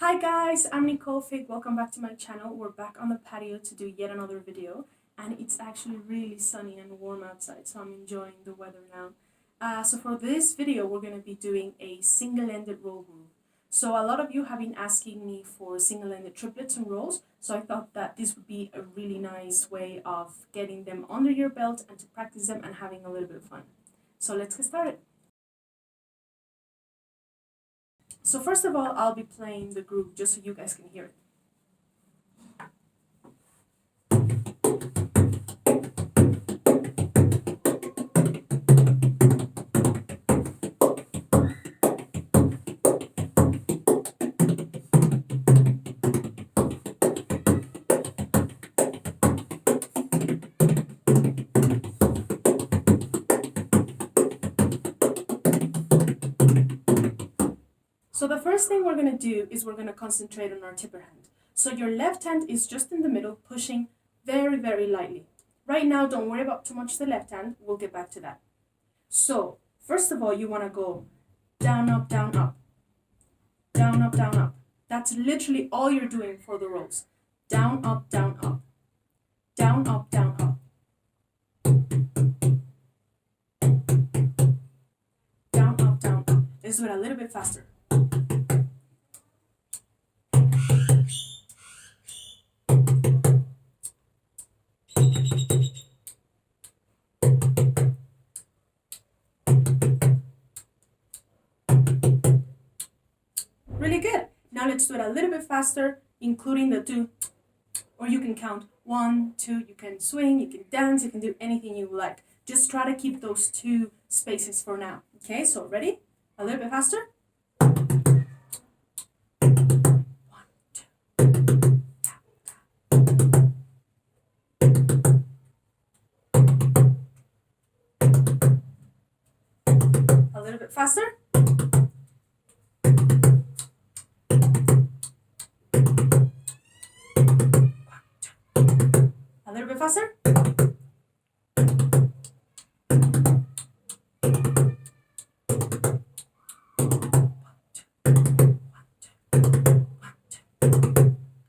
Hi guys, I'm Nicolle. Welcome back to my channel. We're back on the patio to do yet another video, and it's actually really sunny and warm outside, so I'm enjoying the weather now. So for this video, we're going to be doing a single-ended roll group. So a lot of you have been asking me for single-ended triplets and rolls, so I thought that this would be a really nice way of getting them under your belt and to practice them and having a little bit of fun. So let's get started. So first of all, I'll be playing the group just so you guys can hear it. So the first thing we're going to do is we're going to concentrate on our tipper hand. So your left hand is just in the middle, pushing very, very lightly. Right now, don't worry about too much the left hand. We'll get back to that. So first of all, you want to go down, up, down, up. Down, up, down, up. That's literally all you're doing for the rolls. Down, up, down, up. Down, up, down, up. Down, up, down, up. Let's do it a little bit faster. Really good. Now let's do it a little bit faster, including the two, or you can count 1, 2, you can swing, you can dance, you can do anything you like. Just try to keep those two spaces for now. Okay, so ready? A little bit faster. 1, 2. A little bit faster. A little bit faster.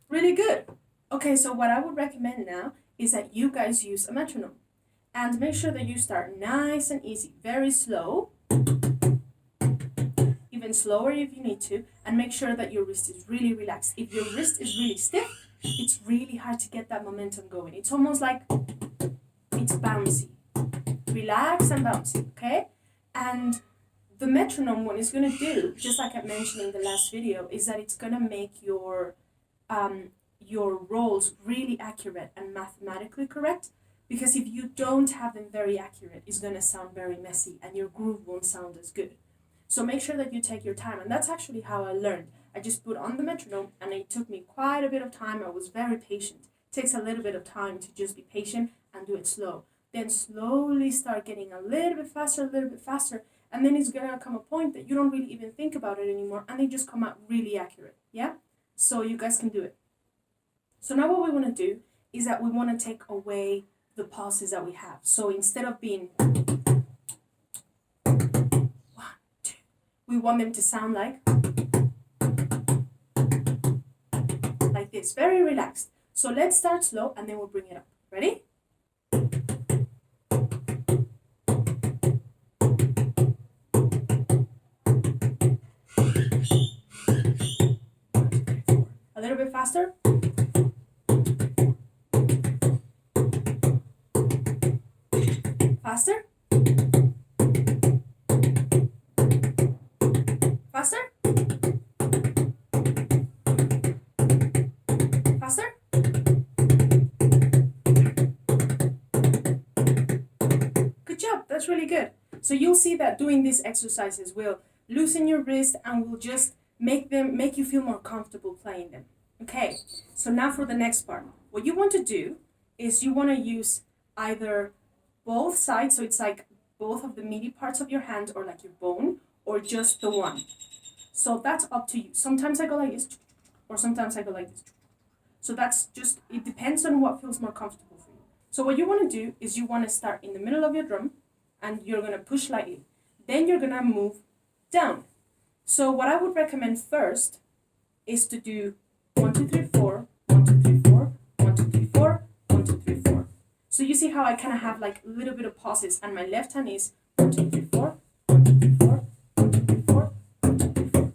Really good. Okay, so what I would recommend now is that you guys use a metronome. And make sure that you start nice and easy, very slow, even slower if you need to, and make sure that your wrist is really relaxed. If your wrist is really stiff, it's really hard to get that momentum going. It's almost like it's bouncy. Relax and bouncy, okay? And the metronome, what it's going to do, just like I mentioned in the last video, is that it's going to make your rolls really accurate and mathematically correct. Because if you don't have them very accurate, it's going to sound very messy and your groove won't sound as good. So make sure that you take your time. And that's actually how I learned. I just put on the metronome and it took me quite a bit of time. I was very patient. It takes a little bit of time to just be patient and do it slow. Then slowly start getting a little bit faster, and then it's going to come a point that you don't really even think about it anymore and they just come out really accurate. Yeah? So you guys can do it. So now what we want to do is that we want to take away the pauses that we have. So instead of being 1, 2, we want them to sound like this, very relaxed. So let's start slow and then we'll bring it up. Ready? A little bit faster. Faster. Faster. Faster. Good job. That's really good. So you'll see that doing these exercises will loosen your wrist and will just make you feel more comfortable playing them. Okay. So now for the next part. What you want to do is you want to use either both sides, so it's like both of the meaty parts of your hand or like your bone, or just the one. So that's up to you. Sometimes I go like this, or sometimes I go like this. So that's just, it depends on what feels more comfortable for you. So what you want to do is you want to start in the middle of your drum, and you're going to push lightly. Then you're going to move down. So what I would recommend first is to do 1, 2, 3, 4, 1, 2, 3, 4, 1, 2, 3, 4, 1, 2, 3, 4. So you see how I kind of have like a little bit of pauses, and my left hand is 1, 2, 3, 4, 1, 2, 3, 4, 1, 2, 3, 4, 1, 2, 3, 4,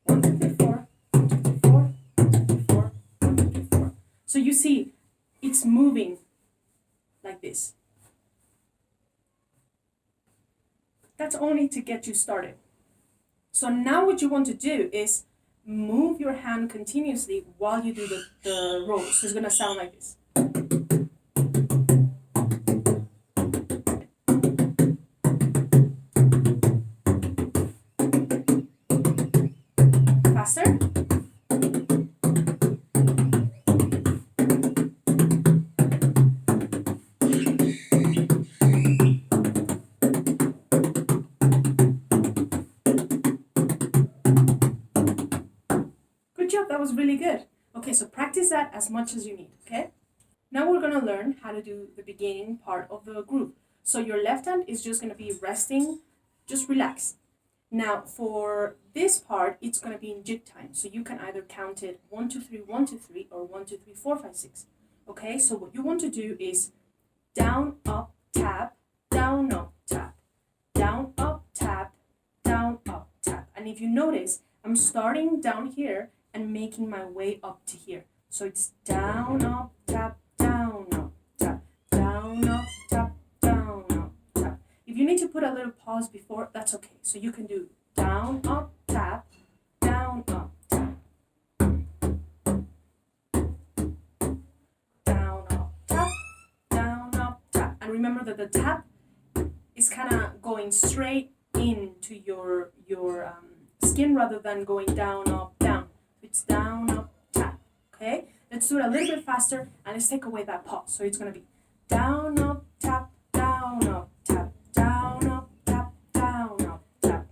1, 2, 3, 4, 1, 2, 3, 4, 1, 2, 3, 4, 1, 2, 3, 4. So you see, it's moving like this. That's only to get you started. So now what you want to do is move your hand continuously while you do the rolls. So it's going to sound like this. Faster. Good job, that was really good. Okay, so practice that as much as you need, okay? Now we're going to learn how to do the beginning part of the groove. So your left hand is just going to be resting, just relax. Now for this part, it's going to be in jig time. So you can either count it 1, 2, 3, 1, 2, 3, or 1, 2, 3, 4, 5, 6. Okay, so what you want to do is down, up, tap, down, up, tap, down, up, tap, down, up, tap. And if you notice, I'm starting down here and making my way up to here. So it's down, up, tap, down, up, tap, down, up, tap, down, up, tap. If you need to put a little pause before, that's okay. So you can do down, up, tap, down, up, tap. Down, up, tap, down, up, tap. And remember that the tap is kind of going straight into your skin rather than going down, up, down. It's down, up, tap. Okay? Let's do it a little bit faster and let's take away that pause. So it's going to be down, up, tap, down, up, tap, down, up, tap, down, up, tap.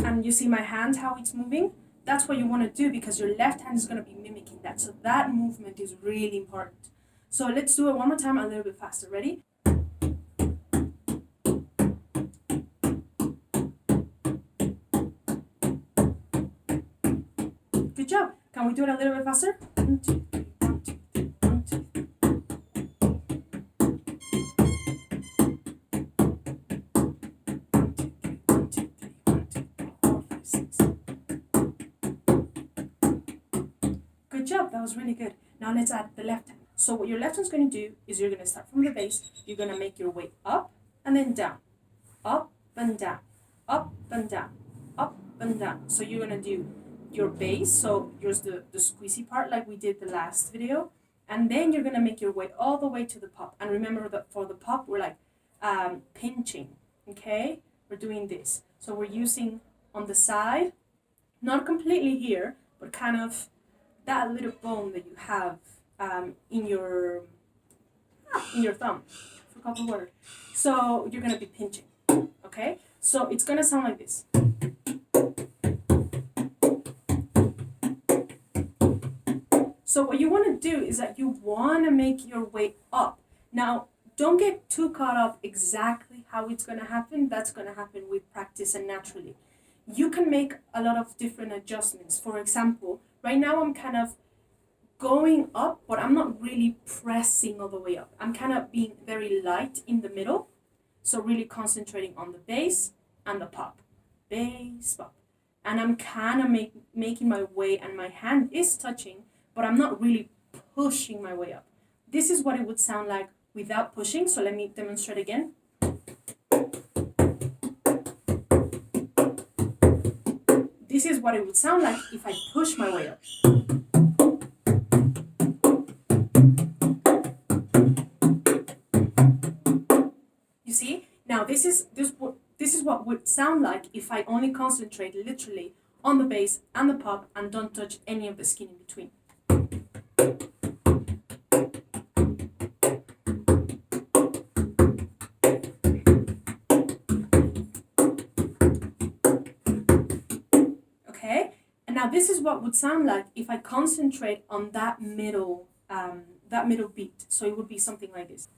And you see my hand, how it's moving? That's what you want to do because your left hand is going to be mimicking that. So that movement is really important. So let's do it one more time a little bit faster. Ready? Good job. Can we do it a little bit faster? 1, 2, 3, 1, 2, 3, 1, 2, 3. 1, 2, 3, 1, 2, 3, 4, 5, 6. Good job. That was really good. Now let's add the left hand. So what your left hand's going to do is you're going to start from the base. You're going to make your way up and then down. Up and down. Up and down. Up and down. So you're going to do your base, so here's the squeezy part like we did the last video, and then you're going to make your way all the way to the pop. And remember that for the pop we're like pinching, okay? We're doing this, so we're using on the side, not completely here, but kind of that little bone that you have in your thumb. I forgot the word. So you're going to be pinching, okay? So it's going to sound like this. So what you want to do is that you want to make your way up. Now, don't get too caught up exactly how it's going to happen. That's going to happen with practice and naturally. You can make a lot of different adjustments. For example, right now I'm kind of going up, but I'm not really pressing all the way up. I'm kind of being very light in the middle. So really concentrating on the bass and the pop. Bass, pop. And I'm kind of making my way, and my hand is touching, but I'm not really pushing my way up. This is what it would sound like without pushing. So let me demonstrate again. This is what it would sound like if I push my way up. You see? Now this is what would sound like if I only concentrate literally on the bass and the pop and don't touch any of the skin in between. Okay, and now this is what would sound like if I concentrate on that middle beat. So it would be something like this.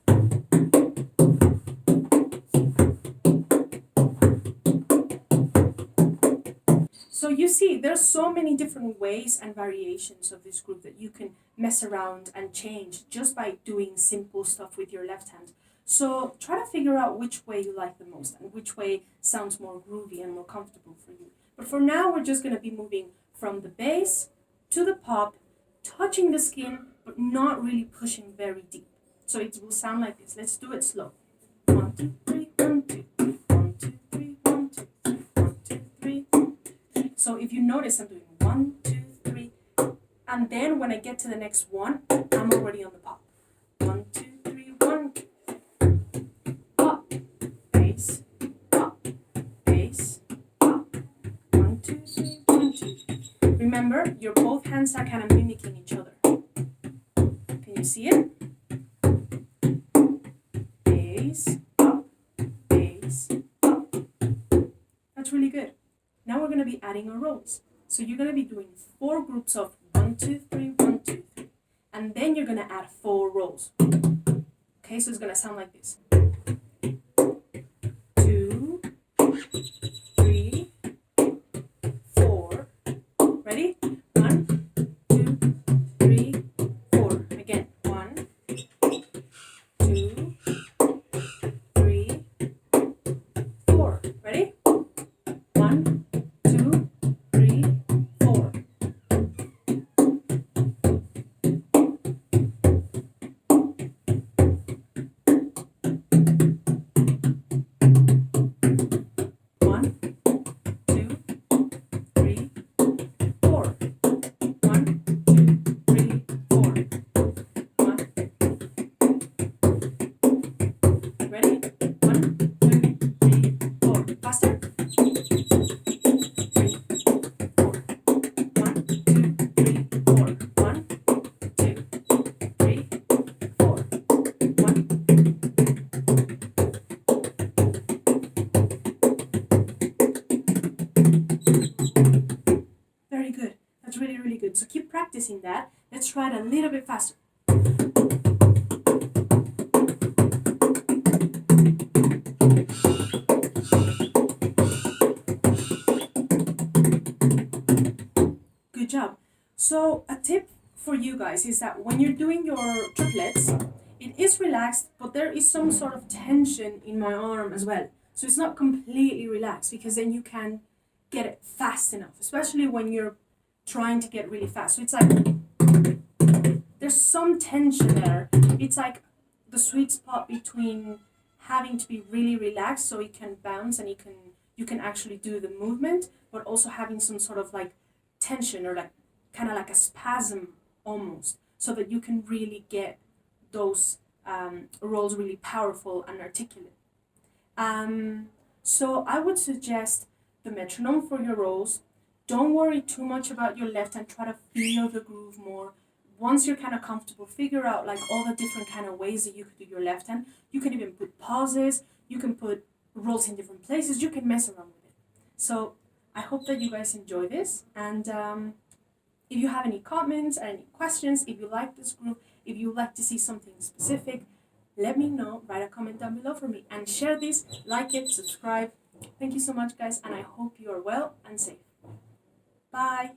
So you see, there's so many different ways and variations of this groove that you can mess around and change just by doing simple stuff with your left hand. So try to figure out which way you like the most and which way sounds more groovy and more comfortable for you. But for now, we're just going to be moving from the bass to the pop, touching the skin, but not really pushing very deep. So it will sound like this. Let's do it slow. 1, 2, 3, 1, 2, 3, 1, 2, 3, 1, 2, 3, 1, 2, 3. So if you notice, I'm doing 1, 2, 3, and then when I get to the next one, I'm already on the pop. 1, 2, 3, 1, pop, bass, pop, bass, pop. 1, 2, 3, 1, 2. Remember, your both hands are kind of mimicking each other. Can you see it? Bass, up, bass, up. That's really good. Now we're going to be adding our rolls. So you're going to be doing 4 groups of 1, 2, 3, 1, 2, 3. And then you're going to add 4 rolls. Okay, so it's going to sound like this. 2, 3, 4. Ready? 1, 2, 3, 4. Again. 1, 2, 3, 4. Ready? 1, 2, 3, 4. Very good. That's really, really good. So keep practicing that. Let's try it a little bit faster. Good job. So a tip for you guys is that when you're doing your triplets, it is relaxed, but there is some sort of tension in my arm as well. So it's not completely relaxed, because then you can get it fast enough, especially when you're trying to get really fast. So it's like there's some tension there. It's like the sweet spot between having to be really relaxed so it can bounce and you can actually do the movement, but also having some sort of like tension or like kind of like a spasm almost, so that you can really get those rolls really powerful and articulate. So I would suggest the metronome for your rolls. Don't worry too much about your left hand. Try to feel the groove more. Once you're kind of comfortable, figure out like all the different kind of ways that you could do your left hand. You can even put pauses. You can put rolls in different places. You can mess around with it. So I hope that you guys enjoy this. And if you have any comments or any questions, if you like this groove, if you like to see something specific, let me know. Write a comment down below for me. And share this, like it, subscribe. Thank you so much, guys. And I hope you are well and safe. Bye.